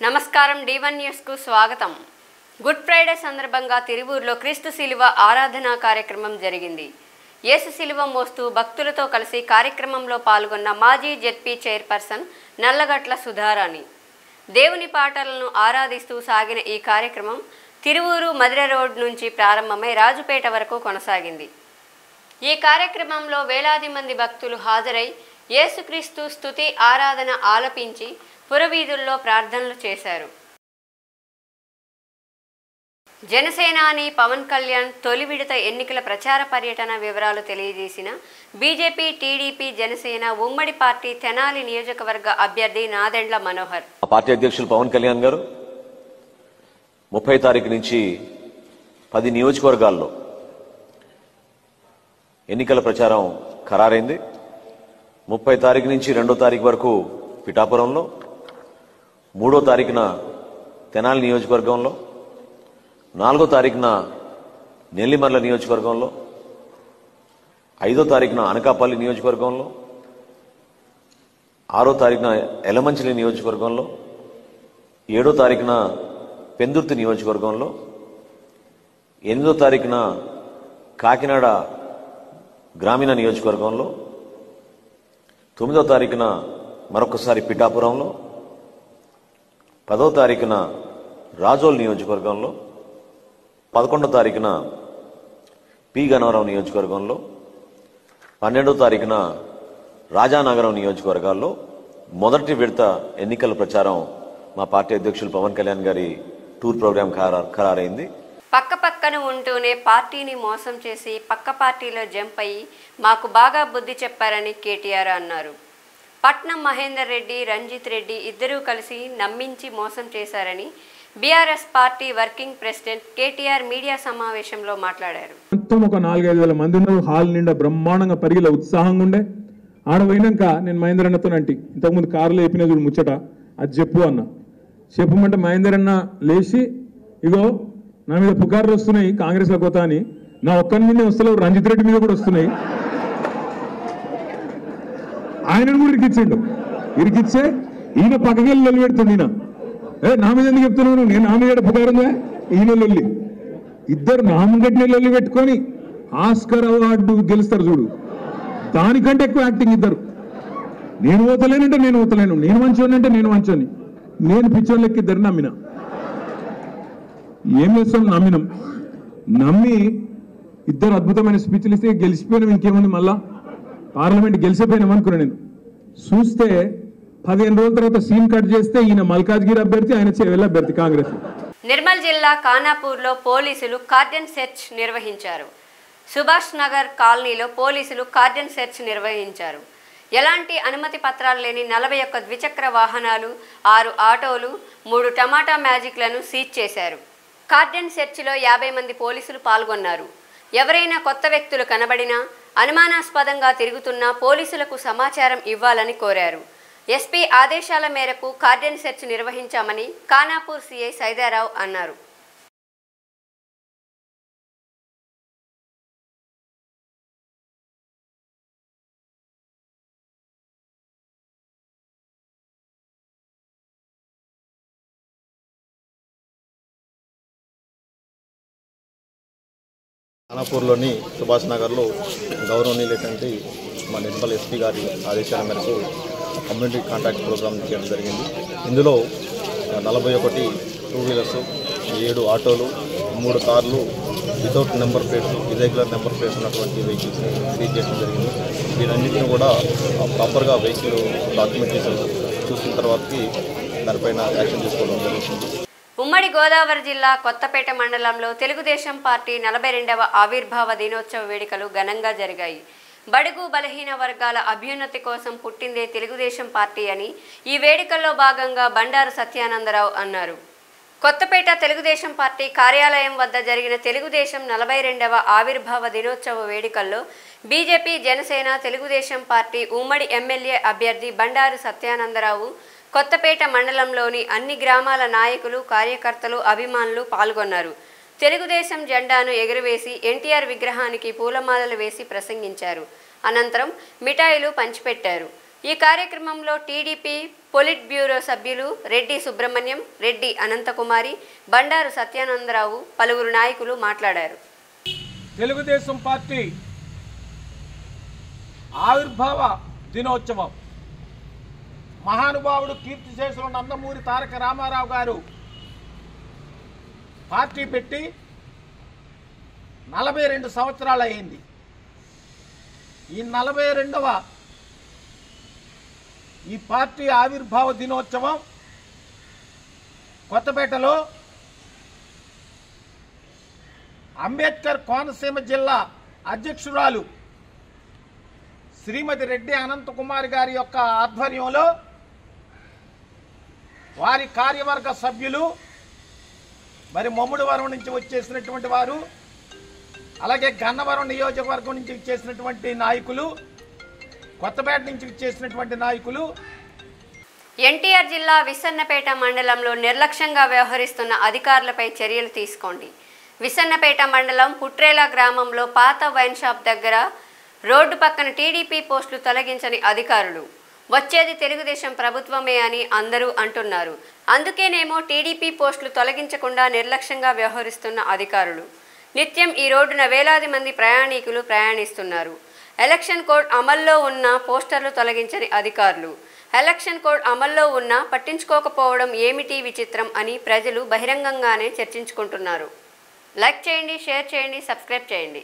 నమస్కారం D1 news కు స్వాగతం. గుడ్ ఫ్రైడే సందర్భంగా తిరువూరులో క్రీస్తు శిలువ ఆరాధనా కార్యక్రమం జరిగింది. యేసు శిలువ మోస్తూ భక్తులతో కలిసి కార్యక్రమంలో పాల్గొన్న మాజీ జెడ్పీ చైర్పర్సన్ నల్లగట్ల సుధారాణి. దేవుని పాటలను ఆరాధిస్తూ సాగిన ఈ కార్యక్రమం తిరువూరు మధుర రోడ్ నుంచి ప్రారంభమై రాజుపేట వరకు కొనసాగింది. ఈ కార్యక్రమంలో వేలాది మంది భక్తులు హాజరై యేసుక్రీస్తు స్తుతి ఆరాధన ఆలపించి పురవీధుల్లో ప్రార్థనలు చేశారు. జనసేనాని పవన్ కళ్యాణ్ తొలి విడత ఎన్నికల ప్రచార పర్యటన వివరాలు తెలియజేసిన బీజేపీ, టీడీపీ, జనసేన ఉమ్మడి పార్టీ తెనాలి నియోజకవర్గ అభ్యర్థి నాదెండ్ల మనోహర్. పార్టీ అధ్యక్షులు పవన్ కళ్యాణ్ గారు 30 తారీఖు నుంచి 10 నియోజకవర్గాల్లో ఎన్నికల ప్రచారం ఖరారైంది. 30 తారీఖు నుంచి 2వ తారీఖు వరకు పిఠాపురంలో, 3వ తారీఖున తెనాలి నియోజకవర్గంలో, 4వ తారీఖున నెల్లిమర్ల నియోజకవర్గంలో, 5వ తారీఖున అనకాపల్లి నియోజకవర్గంలో, 6వ తారీఖున ఎలమంచిలి నియోజకవర్గంలో, 7వ తారీఖున పెందుర్తి నియోజకవర్గంలో, 8వ తారీఖున కాకినాడ గ్రామీణ నియోజకవర్గంలో, 9వ తారీఖున మరొకసారి పిఠాపురంలో, 10వ తారీఖున రాజోల్ నియోజకవర్గంలో, 11వ తారీఖున పి గన్నవరం నియోజకవర్గంలో, 12వ తారీఖున రాజానగరం నియోజకవర్గాల్లో మొదటి విడత ఎన్నికల ప్రచారం మా పార్టీ అధ్యక్షులు పవన్ కళ్యాణ్ గారి టూర్ ప్రోగ్రాం ఖరారైంది. పక్కపక్కన ఉంటూనే పార్టీని మోసం చేసి పక్క పార్టీలో జంప్ అయ్యి మాకు బాగా బుద్ధి చెప్పారని కేటీఆర్ అన్నారు. పట్నం మహేందర్ రెడ్డి, రంజిత్ రెడ్డి ఇద్దరూ కలిసి నమ్మించి మోసం చేశారని BRS party working president KTR media సమావేశంలో మాట్లాడారు. మొత్తం ఒక 4-5 వేల మంది ఉన్నారు. హాల్ నిండా బ్రహ్మాండంగా పరిగిలో ఉత్సాహంగా ఉండే. ఆడ పోయినాక నేను మహేందర్ అన్నతో అంటి ఇంతకుముందు కారులో చెప్పిన చూడు ముచ్చట అది చెప్పు అన్న. చెప్పమంటే మహేందర్ అన్న లేచి ఇగో నా మీద పుకార్లు వస్తున్నాయి కాంగ్రెస్లో కొత్త అని, నా ఒక్కరి మీదే వస్తలేవు, రంజిత్ రెడ్డి మీద కూడా వస్తున్నాయి. ఆయనను కూడా ఇరికిచ్చిండు. ఇరికిచ్చే ఈయన పక్కకెళ్ళి లొల్లి పెడుతుంది. ఈయన నా మీద ఎందుకు చెప్తున్నాను, నేను నా మీద పుకారు ఉందా, ఈయన లొల్లి. ఇద్దరు నామగట్టిన లొల్లి పెట్టుకొని ఆస్కర్ అవార్డు గెలుస్తారు చూడు, దానికంటే ఎక్కువ యాక్టింగ్ ఇద్దరు. నేను ఓతలేనంటే నేను ఓతలేను, నేను మంచోని అంటే నేను మంచోని, నేను పిచ్చోళ్ళకి ఇద్దరు నమ్మిన. ఏం చేస్తాం, నమ్మినాం. నమ్మి ఇద్దరు అద్భుతమైన స్పీచ్లు ఇస్తే గెలిచిపోయినాం. ఇంకేముంది, మళ్ళా పార్లమెంట్ గెలిచిపోయినాం అనుకున్నా. నేను చూస్తే 15 రోజుల తర్వాత సీన్ కట్ చేస్తే ఈయన మల్కాజ్గిరి అభ్యర్థి, ఆయన చేవెళ్ళ అభ్యర్థి కాంగ్రెస్. నిర్మల్ జిల్లా ఖానాపూర్లో పోలీసులు కార్డన్ సెర్చ్ నిర్వహించారు. సుభాష్ నగర్ కాలనీలో పోలీసులు కార్డన్ సెర్చ్ నిర్వహించారు. ఎలాంటి అనుమతి పత్రాలు లేని 41 ద్విచక్ర వాహనాలు, 6 ఆటోలు, 3 టమాటా మ్యాజిక్లను సీజ్ చేశారు. కార్డన్ సెర్చ్లో 50 మంది పోలీసులు పాల్గొన్నారు. ఎవరైనా కొత్త వ్యక్తులు కనబడినా, అనుమానాస్పదంగా తిరుగుతున్నా పోలీసులకు సమాచారం ఇవ్వాలని కోరారు. ఎస్పీ ఆదేశాల మేరకు కార్డన్ సెర్చ్ నిర్వహించామని ఖానాపూర్ సీఐ సైదారావు అన్నారు. ఖానాపూర్లోని సుభాష్ నగర్లో గౌరవనీయులైనటువంటి మా నిర్మల్ ఎస్పీ గారి ఆదేశాల మేరకు కమ్యూనిటీ కాంటాక్ట్ ప్రోగ్రామ్ చేయడం జరిగింది. ఇందులో 41 2 వీలర్స్, 7 ఆటోలు, 3 కార్లు without number plates, irregular number plates ఉన్నటువంటి వెహికల్స్ని సీజ్ చేయడం జరిగింది. వీరన్నింటినీ కూడా ప్రాపర్గా వెహికల్ డాక్యుమెంటేషన్ చూసిన తర్వాతకి దానిపైన యాక్షన్ తీసుకోవడం జరుగుతుంది. ఉమ్మడి గోదావరి జిల్లా కొత్తపేట మండలంలో తెలుగుదేశం పార్టీ 42వ ఆవిర్భావ దినోత్సవ వేడుకలు ఘనంగా జరిగాయి. బడుగు బలహీన వర్గాల అభ్యున్నతి కోసం పుట్టిందే తెలుగుదేశం పార్టీ అని ఈ వేడుకల్లో భాగంగా బండారు సత్యానందరావు అన్నారు. కొత్తపేట తెలుగుదేశం పార్టీ కార్యాలయం వద్ద జరిగిన తెలుగుదేశం 42వ ఆవిర్భావ దినోత్సవ వేడుకల్లో బీజేపీ, జనసేన, తెలుగుదేశం పార్టీ ఉమ్మడి ఎమ్మెల్యే అభ్యర్థి బండారు సత్యానందరావు, కొత్తపేట మండలంలోని అన్ని గ్రామాల నాయకులు, కార్యకర్తలు, అభిమానులు పాల్గొన్నారు. తెలుగుదేశం జెండాను ఎగురవేసి ఎన్టీఆర్ విగ్రహానికి పూలమాలలు వేసి ప్రసంగించారు. అనంతరం మిఠాయిలు పంచిపెట్టారు. ఈ కార్యక్రమంలో టీడీపీ పొలిట్ బ్యూరో సభ్యులు రెడ్డి సుబ్రహ్మణ్యం, రెడ్డి అనంతకుమారి, బండారు సత్యానందరావు, పలువురు నాయకులు మాట్లాడారు. తెలుగుదేశం పార్టీ ఆవిర్భావ దినోత్సవం మహానుభావుడు కీర్తిశేషులు నందమూరి తారక రామారావు గారు పార్టీ పెట్టి 42 సంవత్సరాలు అయింది. ఈ 42వ ఈ పార్టీ ఆవిర్భావ దినోత్సవం కొత్తపేటలో అంబేద్కర్ కోనసీమ జిల్లా అధ్యక్షురాలు శ్రీమతి రెడ్డి అనంతకుమారి గారి యొక్క ఆధ్వర్యంలో వారి కార్యవర్గ సభ్యులు, మరి మమ్ముడివరం నుంచి వచ్చేసినటువంటి వారు, అలాగే గన్నవరం నియోజకవర్గం నుంచి వచ్చేసినటువంటి నాయకులు, కొత్తపేట నుంచి వచ్చేసినటువంటి నాయకులు. ఎన్టీఆర్ జిల్లా విసన్నపేట మండలంలో నిర్లక్ష్యంగా వ్యవహరిస్తున్న అధికారులపై చర్యలు తీసుకోండి. విసన్నపేట మండలం పుట్రేల గ్రామంలో పాత వైన్ షాప్ దగ్గర రోడ్డు పక్కన టీడీపీ పోస్టులు తొలగించని అధికారులు. వచ్చేది తెలుగుదేశం ప్రభుత్వమే అని అందరూ అంటున్నారు. అందుకేనేమో టీడీపీ పోస్టులు తొలగించకుండా నిర్లక్ష్యంగా వ్యవహరిస్తున్న అధికారులు. నిత్యం ఈ రోడ్డున వేలాది మంది ప్రయాణికులు ప్రయాణిస్తున్నారు. ఎలక్షన్ కోడ్ అమల్లో ఉన్న పోస్టర్లు తొలగించని అధికారులు. ఎలక్షన్ కోడ్ అమల్లో ఉన్నా పట్టించుకోకపోవడం ఏమిటి విచిత్రం అని ప్రజలు బహిరంగంగానే చర్చించుకుంటున్నారు. లైక్ చేయండి, షేర్ చేయండి, సబ్స్క్రైబ్ చేయండి.